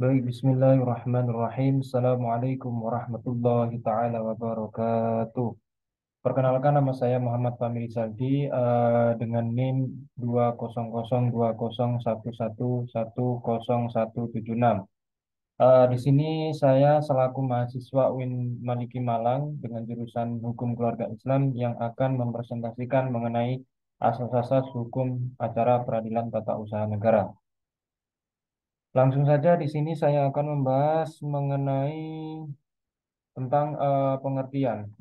Baik, bismillahirrahmanirrahim. Assalamualaikum warahmatullahi taala wabarakatuh. Perkenalkan, nama saya Muhammad Fahmi Saldi, dengan NIM 2002011117176. Di sini saya selaku mahasiswa UIN Maliki Malang dengan jurusan Hukum Keluarga Islam yang akan mempresentasikan mengenai asas-asas hukum acara peradilan tata usaha negara. Langsung saja di sini saya akan membahas mengenai tentang pengertian.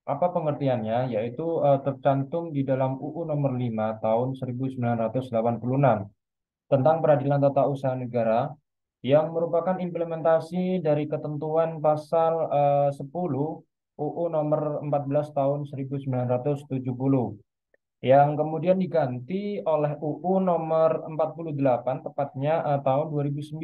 Apa pengertiannya? Yaitu tercantum di dalam UU Nomor 5 Tahun 1986 tentang Peradilan Tata Usaha Negara yang merupakan implementasi dari ketentuan pasal 10 UU Nomor 14 Tahun 1970 yang kemudian diganti oleh UU Nomor 48 tepatnya tahun 2009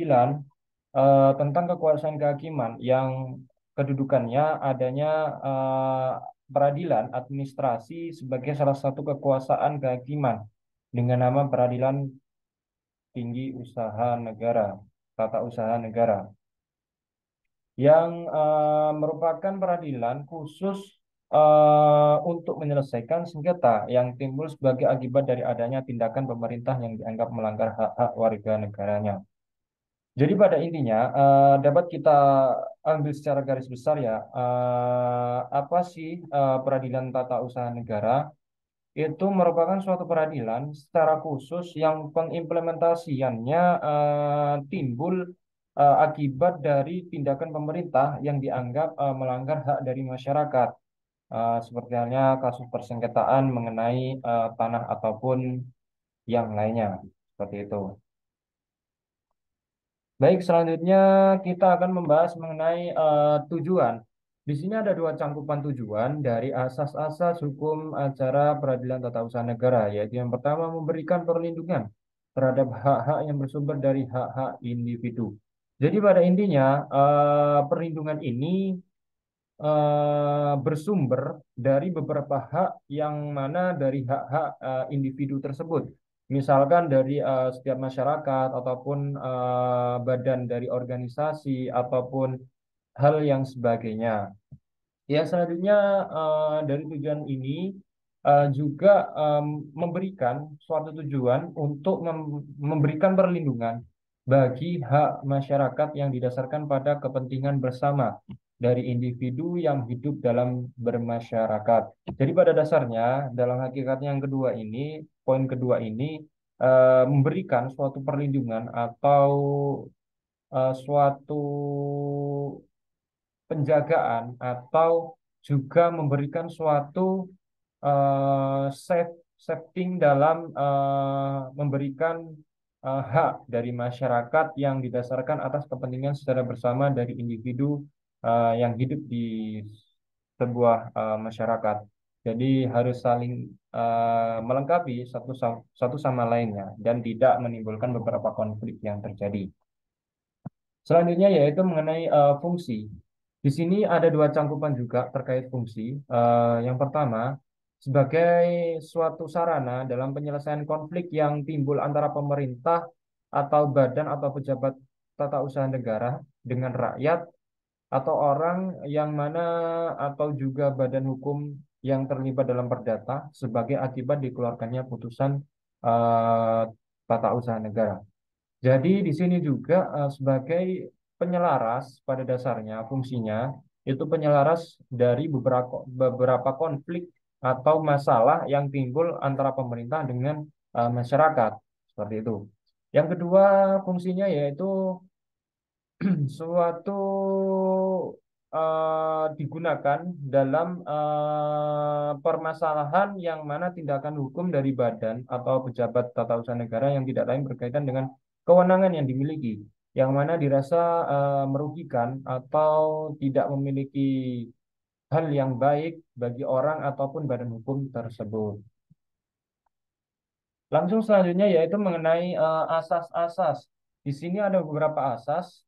tentang kekuasaan kehakiman yang kedudukannya adanya eh, peradilan administrasi sebagai salah satu kekuasaan kehakiman dengan nama Peradilan Tinggi Usaha Negara, Tata Usaha Negara, yang merupakan peradilan khusus untuk menyelesaikan sengketa yang timbul sebagai akibat dari adanya tindakan pemerintah yang dianggap melanggar hak-hak warga negaranya. Jadi pada intinya dapat kita ambil secara garis besar ya, apa sih peradilan tata usaha negara? Itu merupakan suatu peradilan secara khusus yang pengimplementasiannya timbul akibat dari tindakan pemerintah yang dianggap melanggar hak dari masyarakat. Seperti halnya kasus persengketaan mengenai tanah ataupun yang lainnya. Seperti itu. Baik, selanjutnya kita akan membahas mengenai tujuan. Di sini ada dua cangkupan tujuan dari asas-asas hukum acara peradilan tata usaha negara, yaitu yang pertama memberikan perlindungan terhadap hak-hak yang bersumber dari hak-hak individu. Jadi pada intinya perlindungan ini bersumber dari beberapa hak yang mana dari hak-hak individu tersebut. Misalkan dari setiap masyarakat ataupun badan dari organisasi ataupun hal yang sebagainya. Ya, selanjutnya dari tujuan ini juga memberikan suatu tujuan untuk memberikan perlindungan bagi hak masyarakat yang didasarkan pada kepentingan bersama dari individu yang hidup dalam bermasyarakat. Jadi pada dasarnya, dalam hakikatnya yang kedua ini, poin kedua ini memberikan suatu perlindungan atau suatu penjagaan atau juga memberikan suatu safeting dalam memberikan hak dari masyarakat yang didasarkan atas kepentingan secara bersama dari individu yang hidup di sebuah masyarakat. Jadi harus saling melengkapi satu sama lainnya dan tidak menimbulkan beberapa konflik yang terjadi. Selanjutnya yaitu mengenai fungsi. Di sini ada dua cangkupan juga terkait fungsi. Yang pertama, sebagai suatu sarana dalam penyelesaian konflik yang timbul antara pemerintah atau badan atau pejabat tata usaha negara dengan rakyat atau orang yang mana atau juga badan hukum yang terlibat dalam perdata sebagai akibat dikeluarkannya putusan eh, tata usaha negara. Jadi di sini juga sebagai penyelaras pada dasarnya fungsinya itu penyelaras dari beberapa konflik atau masalah yang timbul antara pemerintah dengan masyarakat seperti itu. Yang kedua fungsinya yaitu suatu digunakan dalam permasalahan yang mana tindakan hukum dari badan atau pejabat tata usaha negara yang tidak lain berkaitan dengan kewenangan yang dimiliki, yang mana dirasa merugikan atau tidak memiliki hal yang baik bagi orang ataupun badan hukum tersebut. Langsung selanjutnya yaitu mengenai asas-asas. Di sini ada beberapa asas,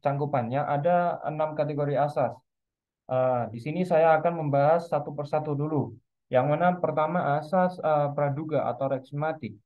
cangkupannya ada 6 kategori asas. Di sini saya akan membahas satu persatu dulu. Yang mana pertama asas praduga atau rex mati.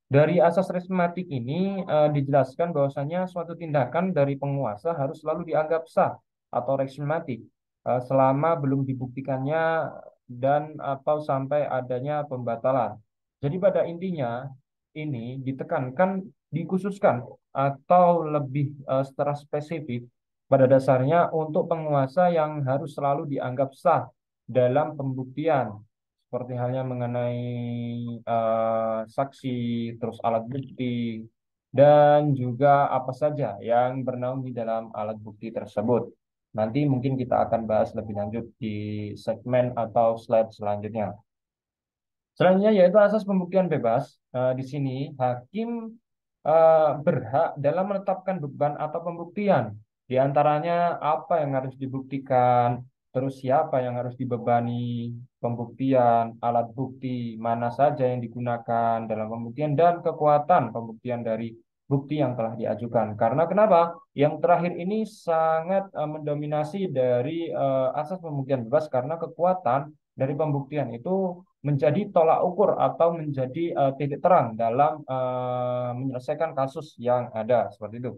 Dari asas resmatik ini dijelaskan bahwasanya suatu tindakan dari penguasa harus selalu dianggap sah atau resmatik selama belum dibuktikannya dan atau sampai adanya pembatalan. Jadi pada intinya ini ditekankan, dikhususkan atau lebih secara spesifik pada dasarnya untuk penguasa yang harus selalu dianggap sah dalam pembuktian seperti halnya mengenai saksi, terus alat bukti, dan juga apa saja yang bernaung di dalam alat bukti tersebut. Nanti mungkin kita akan bahas lebih lanjut di segmen atau slide selanjutnya. Selanjutnya yaitu asas pembuktian bebas. Di sini hakim berhak dalam menetapkan beban atau pembuktian. Di antaranya apa yang harus dibuktikan, terus siapa yang harus dibebani pembuktian, alat bukti mana saja yang digunakan dalam pembuktian, dan kekuatan pembuktian dari bukti yang telah diajukan. Karena kenapa? Yang terakhir ini sangat mendominasi dari asas pembuktian bebas karena kekuatan dari pembuktian itu menjadi tolak ukur atau menjadi titik terang dalam menyelesaikan kasus yang ada seperti itu.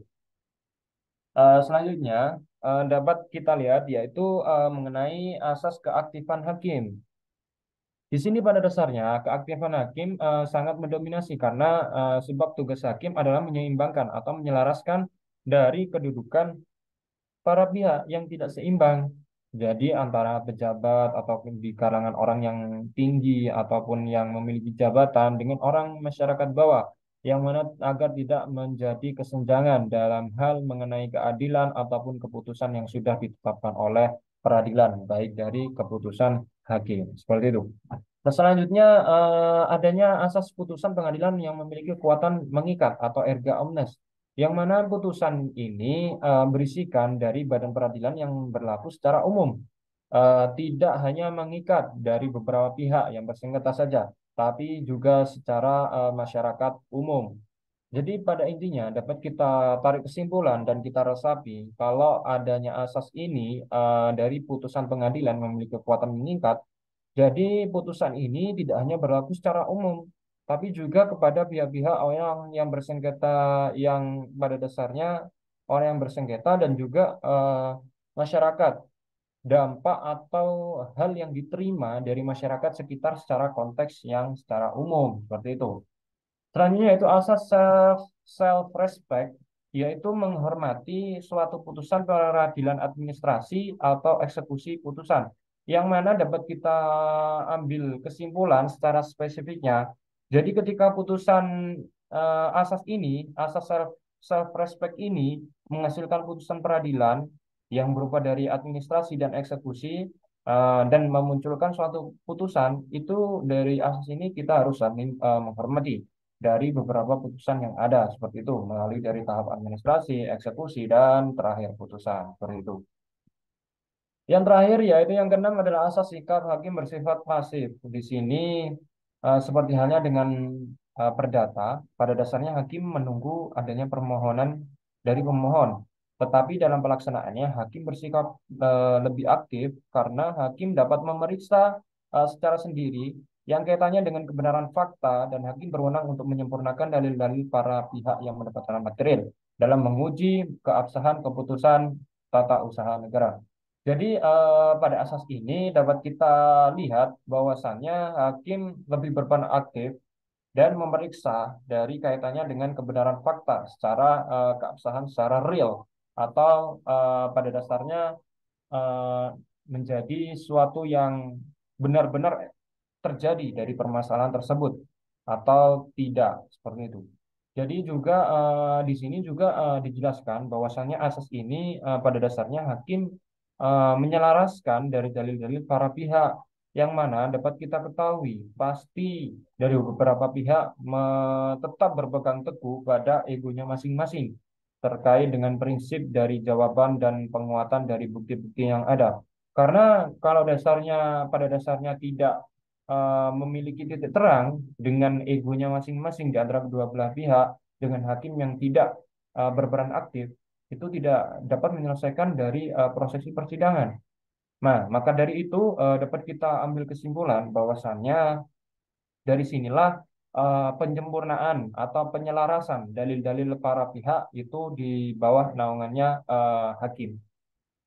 Selanjutnya dapat kita lihat yaitu mengenai asas keaktifan hakim. Di sini pada dasarnya keaktifan hakim sangat mendominasi karena sebab tugas hakim adalah menyeimbangkan atau menyelaraskan dari kedudukan para pihak yang tidak seimbang. Jadi antara pejabat ataupun di kalangan orang yang tinggi ataupun yang memiliki jabatan dengan orang masyarakat bawah yang mana agar tidak menjadi kesenjangan dalam hal mengenai keadilan ataupun keputusan yang sudah ditetapkan oleh peradilan baik dari keputusan hakim. Seperti itu. Nah, selanjutnya adanya asas putusan pengadilan yang memiliki kekuatan mengikat atau erga omnes yang mana putusan ini berisikan dari badan peradilan yang berlaku secara umum. Tidak hanya mengikat dari beberapa pihak yang bersengketa saja, tapi juga secara masyarakat umum. Jadi pada intinya dapat kita tarik kesimpulan dan kita resapi kalau adanya asas ini dari putusan pengadilan memiliki kekuatan mengikat, jadi putusan ini tidak hanya berlaku secara umum, tapi juga kepada pihak-pihak orang yang bersengketa yang pada dasarnya orang yang bersengketa dan juga masyarakat. Dampak atau hal yang diterima dari masyarakat sekitar secara konteks yang secara umum seperti itu. Selanjutnya yaitu asas self respect, yaitu menghormati suatu putusan peradilan administrasi atau eksekusi putusan, yang mana dapat kita ambil kesimpulan secara spesifiknya. Jadi ketika putusan asas ini, asas self respect ini menghasilkan putusan peradilan yang berupa dari administrasi dan eksekusi dan memunculkan suatu putusan itu dari asas ini kita harus saling menghormati dari beberapa putusan yang ada seperti itu melalui dari tahap administrasi, eksekusi dan terakhir putusan seperti itu. Yang terakhir yaitu yang keenam adalah asas sikap hakim bersifat pasif. Di sini seperti halnya dengan perdata, pada dasarnya hakim menunggu adanya permohonan dari pemohon. Tetapi dalam pelaksanaannya hakim bersikap lebih aktif karena hakim dapat memeriksa secara sendiri yang kaitannya dengan kebenaran fakta dan hakim berwenang untuk menyempurnakan dalil-dalil para pihak yang mendapatkan material dalam menguji keabsahan keputusan tata usaha negara. Jadi pada asas ini dapat kita lihat bahwasannya hakim lebih berperan aktif dan memeriksa dari kaitannya dengan kebenaran fakta secara keabsahan secara real atau pada dasarnya eh, menjadi suatu yang benar-benar terjadi dari permasalahan tersebut atau tidak seperti itu. Jadi juga di sini juga dijelaskan bahwasannya asas ini pada dasarnya hakim menyelaraskan dari dalil-dalil para pihak yang mana dapat kita ketahui pasti dari beberapa pihak tetap berpegang teguh pada egonya masing-masing terkait dengan prinsip dari jawaban dan penguatan dari bukti-bukti yang ada. Karena kalau pada dasarnya tidak memiliki titik terang dengan egonya masing-masing di antara kedua belah pihak dengan hakim yang tidak berperan aktif itu tidak dapat menyelesaikan dari prosesi persidangan. Nah, maka dari itu dapat kita ambil kesimpulan bahwasannya dari sinilah penyempurnaan atau penyelarasan dalil-dalil para pihak itu di bawah naungannya hakim.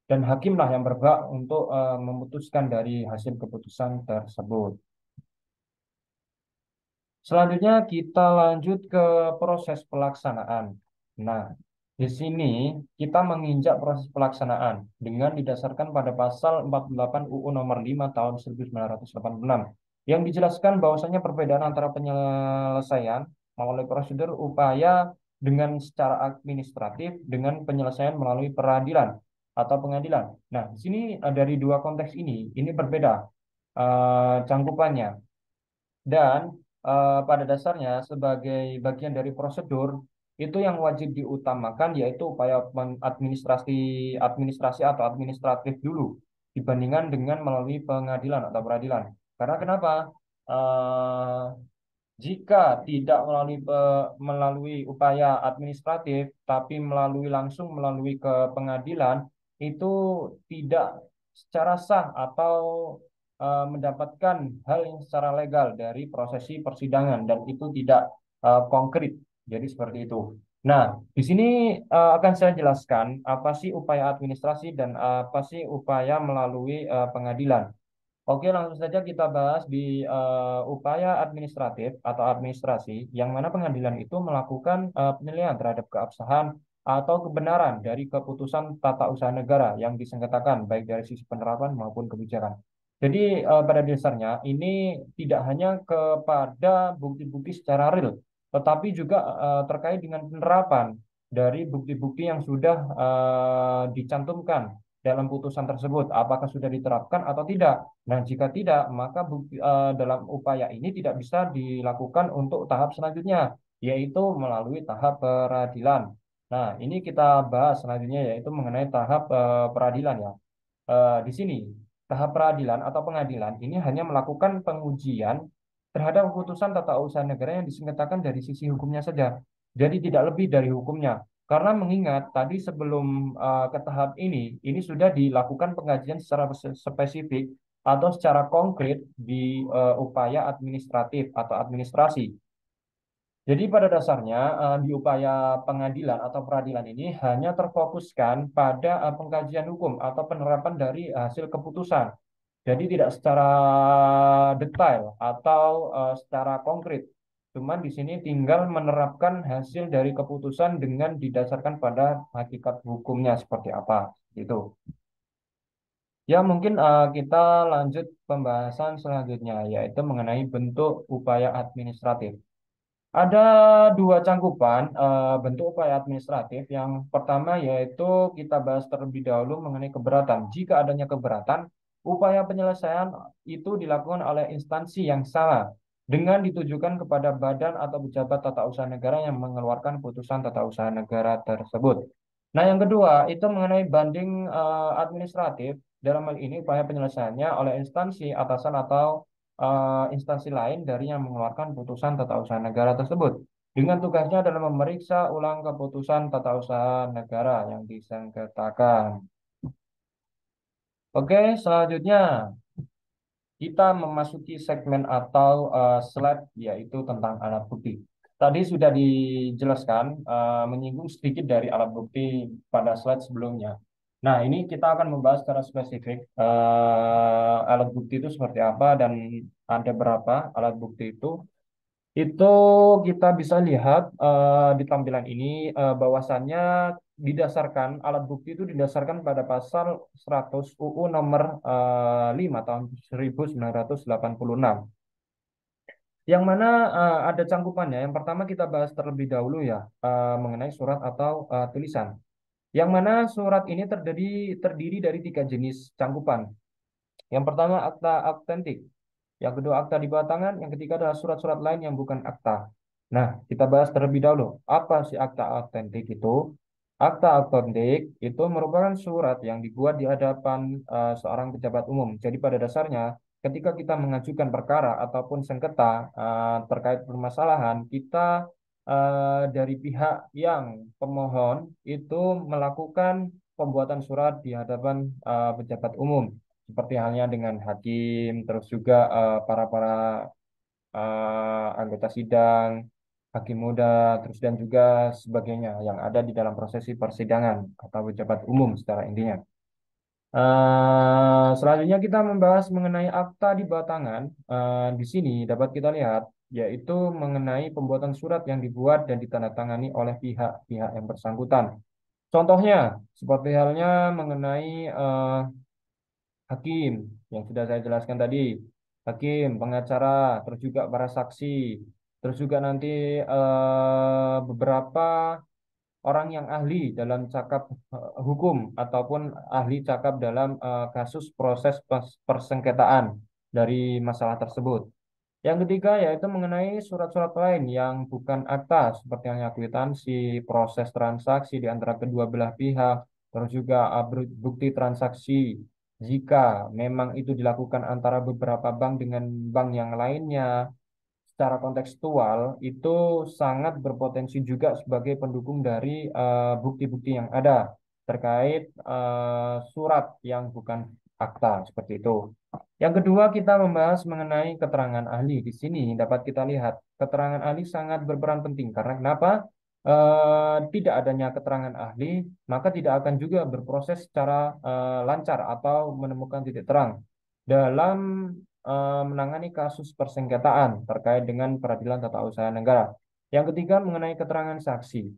Dan hakimlah yang berhak untuk memutuskan dari hasil keputusan tersebut. Selanjutnya kita lanjut ke proses pelaksanaan. Nah, di sini kita menginjak proses pelaksanaan dengan didasarkan pada pasal 48 UU nomor 5 tahun 1986 yang dijelaskan bahwasanya perbedaan antara penyelesaian melalui prosedur upaya dengan secara administratif dengan penyelesaian melalui peradilan atau pengadilan. Nah, di sini dari dua konteks ini berbeda cangkupannya. Dan pada dasarnya sebagai bagian dari prosedur itu yang wajib diutamakan yaitu upaya administrasi administrasi atau administratif dulu dibandingkan dengan melalui pengadilan atau peradilan. Karena kenapa? Eh, Jika tidak melalui upaya administratif, tapi langsung melalui ke pengadilan, itu tidak secara sah atau mendapatkan hal yang secara legal dari prosesi persidangan dan itu tidak konkret. Jadi seperti itu. Nah, di sini akan saya jelaskan apa sih upaya administrasi dan apa sih upaya melalui pengadilan. Oke, langsung saja kita bahas di upaya administratif atau administrasi, yang mana pengadilan itu melakukan penilaian terhadap keabsahan atau kebenaran dari keputusan tata usaha negara yang disengketakan, baik dari sisi penerapan maupun kebijakan. Jadi, pada dasarnya ini tidak hanya kepada bukti-bukti secara real, tetapi juga terkait dengan penerapan dari bukti-bukti yang sudah dicantumkan dalam putusan tersebut, apakah sudah diterapkan atau tidak. Nah, jika tidak, maka dalam upaya ini tidak bisa dilakukan untuk tahap selanjutnya, yaitu melalui tahap peradilan. Nah, ini kita bahas selanjutnya, yaitu mengenai tahap peradilan ya. Di sini, tahap peradilan atau pengadilan ini hanya melakukan pengujian terhadap keputusan tata usaha negara yang disengketakan dari sisi hukumnya saja. Jadi tidak lebih dari hukumnya. Karena mengingat tadi sebelum ke tahap ini sudah dilakukan pengkajian secara spesifik atau secara konkret di upaya administratif atau administrasi. Jadi pada dasarnya di upaya pengadilan atau peradilan ini hanya terfokuskan pada pengkajian hukum atau penerapan dari hasil keputusan. Jadi tidak secara detail atau secara konkret. Cuman di sini tinggal menerapkan hasil dari keputusan dengan didasarkan pada hakikat hukumnya seperti apa. Gitu. Ya, mungkin kita lanjut pembahasan selanjutnya, yaitu mengenai bentuk upaya administratif. Ada dua cangkupan bentuk upaya administratif. Yang pertama yaitu kita bahas terlebih dahulu mengenai keberatan. Jika adanya keberatan, upaya penyelesaian itu dilakukan oleh instansi yang salah dengan ditujukan kepada badan atau pejabat tata usaha negara yang mengeluarkan putusan tata usaha negara tersebut. Nah, yang kedua itu mengenai banding administratif. Dalam hal ini upaya penyelesaiannya oleh instansi atasan atau instansi lain dari yang mengeluarkan putusan tata usaha negara tersebut. Dengan tugasnya adalah memeriksa ulang keputusan tata usaha negara yang disengketakan. Oke, selanjutnya kita memasuki segmen atau slide yaitu tentang alat bukti. Tadi sudah dijelaskan menyinggung sedikit dari alat bukti pada slide sebelumnya. Nah, ini kita akan membahas secara spesifik alat bukti itu seperti apa dan ada berapa alat bukti itu. Itu kita bisa lihat di tampilan ini bahwasannya didasarkan alat bukti itu didasarkan pada pasal 100 UU nomor 5 tahun 1986 yang mana ada cangkupannya. Yang pertama kita bahas terlebih dahulu ya mengenai surat atau tulisan. Yang mana surat ini terdiri dari tiga jenis cangkupan. Yang pertama akta autentik, yang kedua akta di bawah tangan, yang ketiga adalah surat-surat lain yang bukan akta. Nah, kita bahas terlebih dahulu. Apa sih akta autentik itu? Akta autentik itu merupakan surat yang dibuat di hadapan seorang pejabat umum. Jadi pada dasarnya, ketika kita mengajukan perkara ataupun sengketa terkait permasalahan, kita dari pihak yang pemohon itu melakukan pembuatan surat di hadapan pejabat umum seperti halnya dengan hakim, terus juga para para anggota sidang, hakim muda, terus dan juga sebagainya yang ada di dalam prosesi persidangan atau pejabat umum secara intinya. Selanjutnya kita membahas mengenai akta di bawah tangan. Di sini dapat kita lihat yaitu mengenai pembuatan surat yang dibuat dan ditandatangani oleh pihak-pihak yang bersangkutan. Contohnya, seperti halnya mengenai hakim yang sudah saya jelaskan tadi, hakim, pengacara, terus juga para saksi, terus juga nanti beberapa orang yang ahli dalam cakap hukum ataupun ahli cakap dalam kasus proses persengketaan dari masalah tersebut. Yang ketiga yaitu mengenai surat-surat lain yang bukan akta seperti halnya kwitansi, proses transaksi di antara kedua belah pihak, terus juga bukti transaksi jika memang itu dilakukan antara beberapa bank dengan bank yang lainnya secara kontekstual itu sangat berpotensi juga sebagai pendukung dari bukti-bukti yang ada terkait surat yang bukan akta seperti itu. Yang kedua, kita membahas mengenai keterangan ahli. Di sini dapat kita lihat keterangan ahli sangat berperan penting karena kenapa? Tidak adanya keterangan ahli, maka tidak akan juga berproses secara lancar atau menemukan titik terang dalam menangani kasus persengketaan terkait dengan peradilan tata usaha negara. Yang ketiga, mengenai keterangan saksi.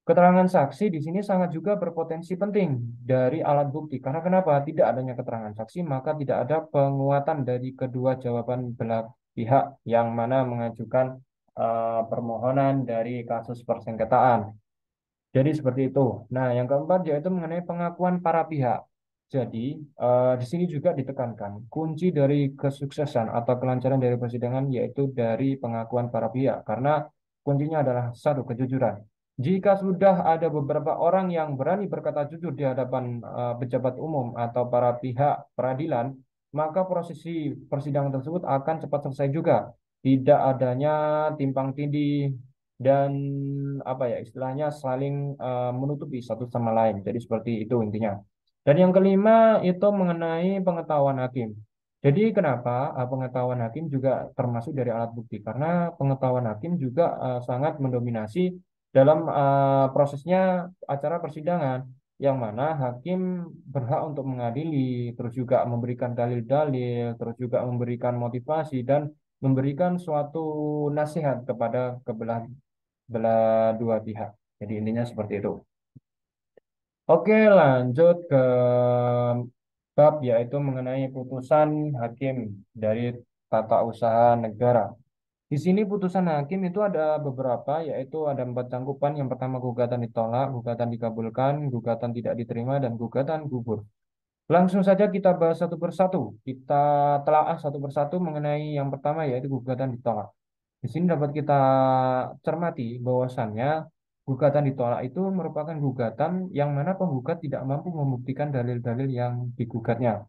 Keterangan saksi di sini sangat juga berpotensi penting dari alat bukti. Karena kenapa? Tidak adanya keterangan saksi, maka tidak ada penguatan dari kedua jawaban belah pihak yang mana mengajukan permohonan dari kasus persengketaan. Jadi seperti itu. Nah, yang keempat yaitu mengenai pengakuan para pihak. Jadi, di sini juga ditekankan kunci dari kesuksesan atau kelancaran dari persidangan yaitu dari pengakuan para pihak. Karena kuncinya adalah satu, kejujuran. Jika sudah ada beberapa orang yang berani berkata jujur di hadapan pejabat umum atau para pihak peradilan, maka prosesi persidangan tersebut akan cepat selesai juga. Tidak adanya timpang tindih dan apa ya istilahnya saling menutupi satu sama lain. Jadi seperti itu intinya. Dan yang kelima itu mengenai pengetahuan hakim. Jadi kenapa pengetahuan hakim juga termasuk dari alat bukti? Karena pengetahuan hakim juga sangat mendominasi dalam prosesnya acara persidangan, yang mana hakim berhak untuk mengadili, terus juga memberikan dalil-dalil, terus juga memberikan motivasi dan memberikan suatu nasihat kepada kebelah belah dua pihak. Jadi intinya seperti itu. Oke, lanjut ke bab yaitu mengenai putusan hakim dari tata usaha negara. Di sini putusan hakim itu ada beberapa, yaitu ada 4 cangkupan. Yang pertama gugatan ditolak, gugatan dikabulkan, gugatan tidak diterima, dan gugatan gugur. Langsung saja kita bahas satu persatu. Kita telaah satu persatu mengenai yang pertama yaitu gugatan ditolak. Di sini dapat kita cermati bahwasannya gugatan ditolak itu merupakan gugatan yang mana penggugat tidak mampu membuktikan dalil-dalil yang digugatnya.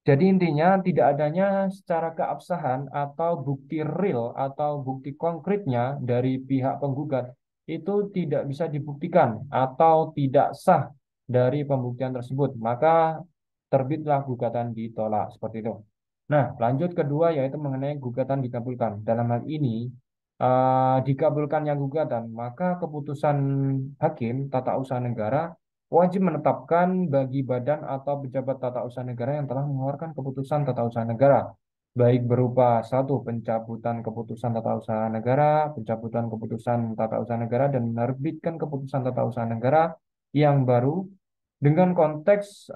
Jadi intinya tidak adanya secara keabsahan atau bukti real atau bukti konkretnya dari pihak penggugat itu tidak bisa dibuktikan atau tidak sah dari pembuktian tersebut. Maka terbitlah gugatan ditolak seperti itu. Nah, lanjut kedua yaitu mengenai gugatan dikabulkan. Dalam hal ini dikabulkannya gugatan, maka keputusan hakim tata usaha negara wajib menetapkan bagi badan atau pejabat tata usaha negara yang telah mengeluarkan keputusan tata usaha negara, baik berupa satu pencabutan keputusan tata usaha negara, pencabutan keputusan tata usaha negara, dan menerbitkan keputusan tata usaha negara yang baru dengan konteks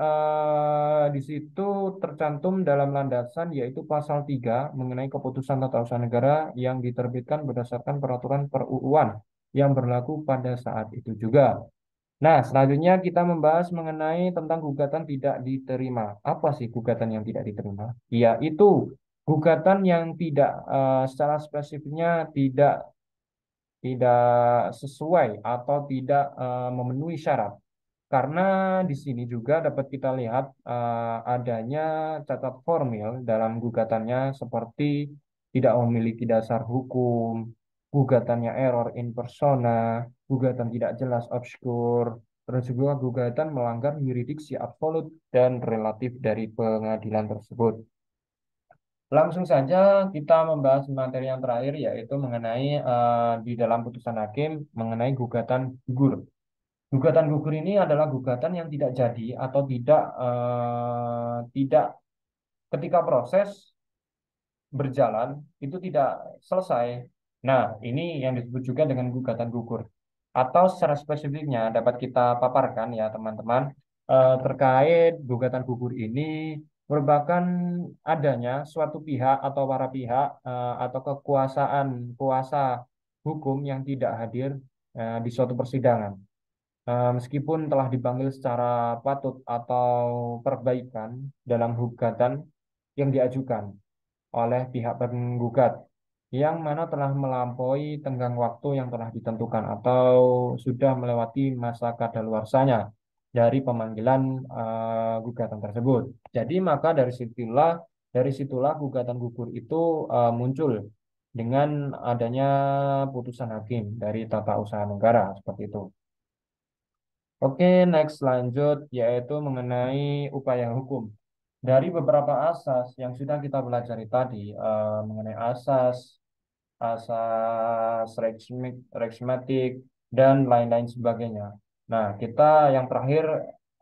di situ tercantum dalam landasan yaitu pasal 3 mengenai keputusan tata usaha negara yang diterbitkan berdasarkan peraturan per-UUan yang berlaku pada saat itu juga. Nah, selanjutnya kita membahas mengenai tentang gugatan tidak diterima. Apa sih gugatan yang tidak diterima? Yaitu gugatan yang tidak secara spesifiknya tidak sesuai atau tidak memenuhi syarat. Karena di sini juga dapat kita lihat adanya cacat formil dalam gugatannya seperti tidak memiliki dasar hukum, gugatannya error in persona, gugatan tidak jelas obskur, terus juga gugatan melanggar yurisdiksi absolut dan relatif dari pengadilan tersebut. Langsung saja kita membahas materi yang terakhir yaitu mengenai di dalam putusan hakim mengenai gugatan gugur. Gugatan gugur ini adalah gugatan yang tidak jadi atau tidak ketika proses berjalan itu tidak selesai. Nah, ini yang disebut juga dengan gugatan gugur. Atau secara spesifiknya dapat kita paparkan ya teman-teman, terkait gugatan gugur ini merupakan adanya suatu pihak atau para pihak atau kekuasaan kuasa hukum yang tidak hadir di suatu persidangan. Meskipun telah dipanggil secara patut atau perbaikan dalam gugatan yang diajukan oleh pihak penggugat yang mana telah melampaui tenggang waktu yang telah ditentukan atau sudah melewati masa kadaluarsanya dari pemanggilan gugatan tersebut. Jadi maka dari situlah gugatan gugur itu muncul dengan adanya putusan hakim dari tata usaha negara seperti itu. Oke, next lanjut yaitu mengenai upaya hukum. Dari beberapa asas yang sudah kita pelajari tadi mengenai asas reksmatik dan lain-lain sebagainya. Nah, kita yang terakhir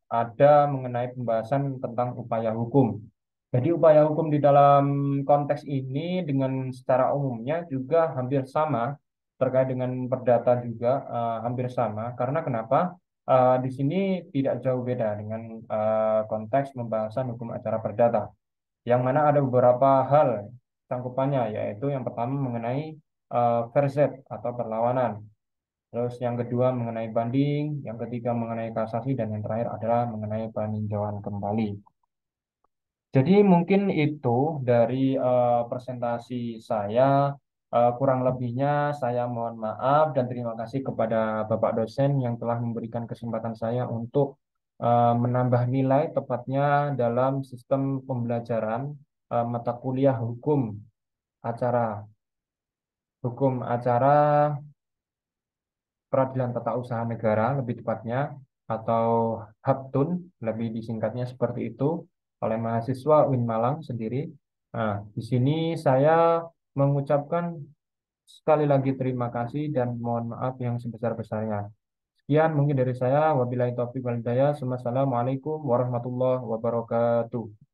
ada mengenai pembahasan tentang upaya hukum. Jadi upaya hukum di dalam konteks ini dengan secara umumnya juga hampir sama terkait dengan perdata juga hampir sama. Karena kenapa? Di sini tidak jauh beda dengan konteks pembahasan hukum acara perdata yang mana ada beberapa hal cangkupannya, yaitu yang pertama mengenai verset atau perlawanan, terus yang kedua mengenai banding, yang ketiga mengenai kasasi, dan yang terakhir adalah mengenai peninjauan kembali. Jadi mungkin itu dari presentasi saya. Kurang lebihnya saya mohon maaf dan terima kasih kepada Bapak dosen yang telah memberikan kesempatan saya untuk menambah nilai tepatnya dalam sistem pembelajaran mata kuliah acara peradilan tata usaha negara lebih tepatnya atau HAPTUN lebih disingkatnya seperti itu oleh mahasiswa UIN Malang sendiri. Nah, di sini saya mengucapkan sekali lagi terima kasih dan mohon maaf yang sebesar-besarnya. Sekian mungkin dari saya. Wabillahi taufiq wal hidayah. Wassalamualaikum warahmatullahi wabarakatuh.